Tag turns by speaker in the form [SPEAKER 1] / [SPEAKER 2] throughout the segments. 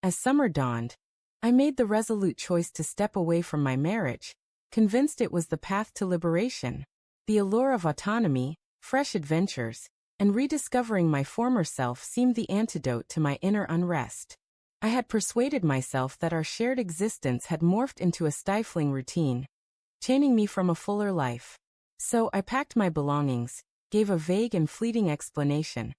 [SPEAKER 1] As summer dawned, I made the resolute choice to step away from my marriage, convinced it was the path to liberation. The allure of autonomy, fresh adventures, and rediscovering my former self seemed the antidote to my inner unrest. I had persuaded myself that our shared existence had morphed into a stifling routine, chaining me from a fuller life. So I packed my belongings, gave a vague and fleeting explanation,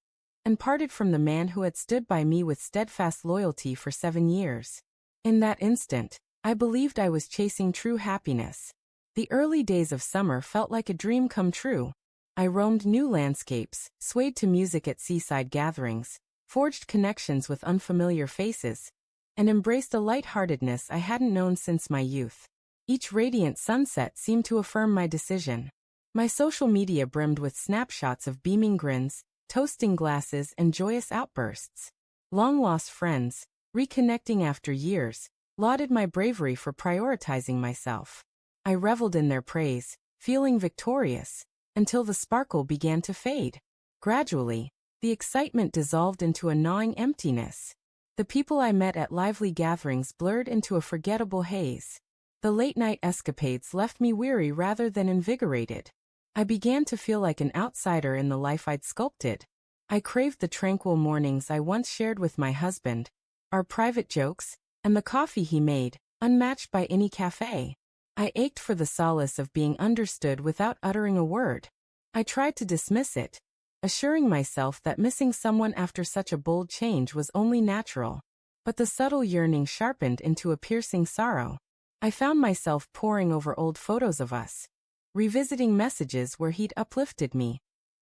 [SPEAKER 1] and parted from the man who had stood by me with steadfast loyalty for 7 years. In that instant, I believed I was chasing true happiness. The early days of summer felt like a dream come true. I roamed new landscapes, swayed to music at seaside gatherings, forged connections with unfamiliar faces, and embraced a lightheartedness I hadn't known since my youth. Each radiant sunset seemed to affirm my decision. My social media brimmed with snapshots of beaming grins, toasting glasses, and joyous outbursts. Long-lost friends, reconnecting after years, lauded my bravery for prioritizing myself. I reveled in their praise, feeling victorious, until the sparkle began to fade. Gradually, the excitement dissolved into a gnawing emptiness. The people I met at lively gatherings blurred into a forgettable haze. The late-night escapades left me weary rather than invigorated. I began to feel like an outsider in the life I'd sculpted. I craved the tranquil mornings I once shared with my husband, our private jokes, and the coffee he made, unmatched by any cafe. I ached for the solace of being understood without uttering a word. I tried to dismiss it, assuring myself that missing someone after such a bold change was only natural. But the subtle yearning sharpened into a piercing sorrow. I found myself poring over old photos of us, revisiting messages where he'd uplifted me,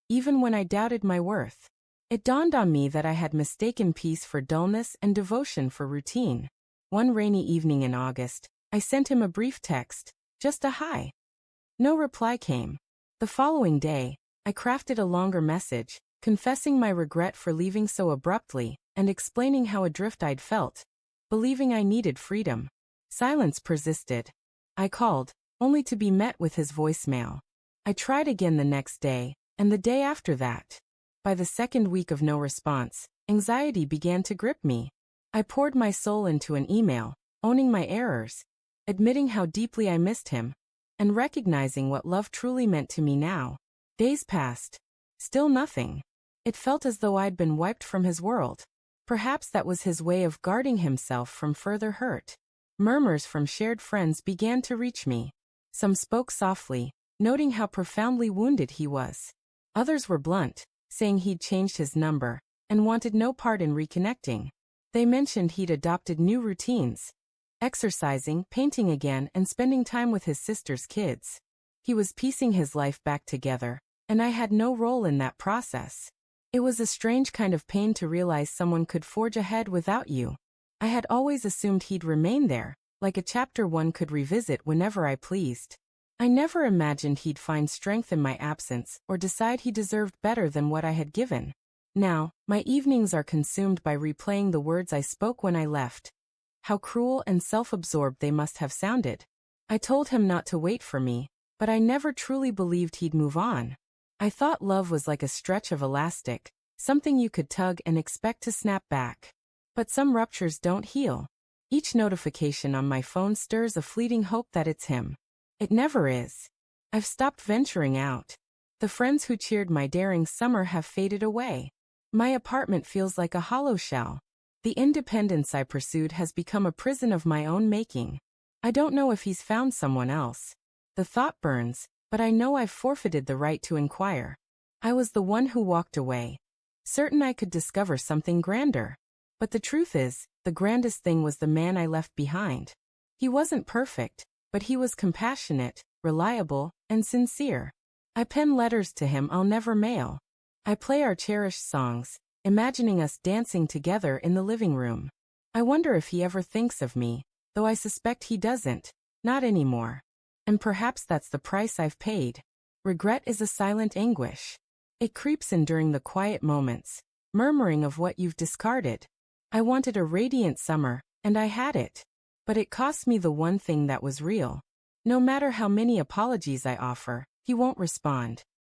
[SPEAKER 1] even when I doubted my worth. It dawned on me that I had mistaken peace for dullness and devotion for routine. One rainy evening in August, I sent him a brief text, just a hi. No reply came. The following day, I crafted a longer message, confessing my regret for leaving so abruptly, and explaining how adrift I'd felt, believing I needed freedom. Silence persisted. I called, only to be met with his voicemail. I tried again the next day, and the day after that. By the second week of no response, anxiety began to grip me. I poured my soul into an email, owning my errors, admitting how deeply I missed him, and recognizing what love truly meant to me now. Days passed. Still nothing. It felt as though I'd been wiped from his world. Perhaps that was his way of guarding himself from further hurt. Murmurs from shared friends began to reach me. Some spoke softly, noting how profoundly wounded he was. Others were blunt, saying he'd changed his number, and wanted no part in reconnecting. They mentioned he'd adopted new routines, exercising, painting again, and spending time with his sister's kids. He was piecing his life back together, and I had no role in that process. It was a strange kind of pain to realize someone could forge ahead without you. I had always assumed he'd remain there, like a chapter one could revisit whenever I pleased. I never imagined he'd find strength in my absence or decide he deserved better than what I had given. Now, my evenings are consumed by replaying the words I spoke when I left. How cruel and self-absorbed they must have sounded. I told him not to wait for me, but I never truly believed he'd move on. I thought love was like a stretch of elastic, something you could tug and expect to snap back. But some ruptures don't heal. Each notification on my phone stirs a fleeting hope that it's him. It never is. I've stopped venturing out. The friends who cheered my daring summer have faded away. My apartment feels like a hollow shell. The independence I pursued has become a prison of my own making. I don't know if he's found someone else. The thought burns, but I know I've forfeited the right to inquire. I was the one who walked away, certain I could discover something grander. But the truth is, the grandest thing was the man I left behind. He wasn't perfect, but he was compassionate, reliable, and sincere. I pen letters to him I'll never mail. I play our cherished songs, imagining us dancing together in the living room. I wonder if he ever thinks of me, though I suspect he doesn't, not anymore. And perhaps that's the price I've paid. Regret is a silent anguish. It creeps in during the quiet moments, murmuring of what you've discarded. I wanted a radiant summer, and I had it. But it cost me the one thing that was real. No matter how many apologies I offer, he won't respond.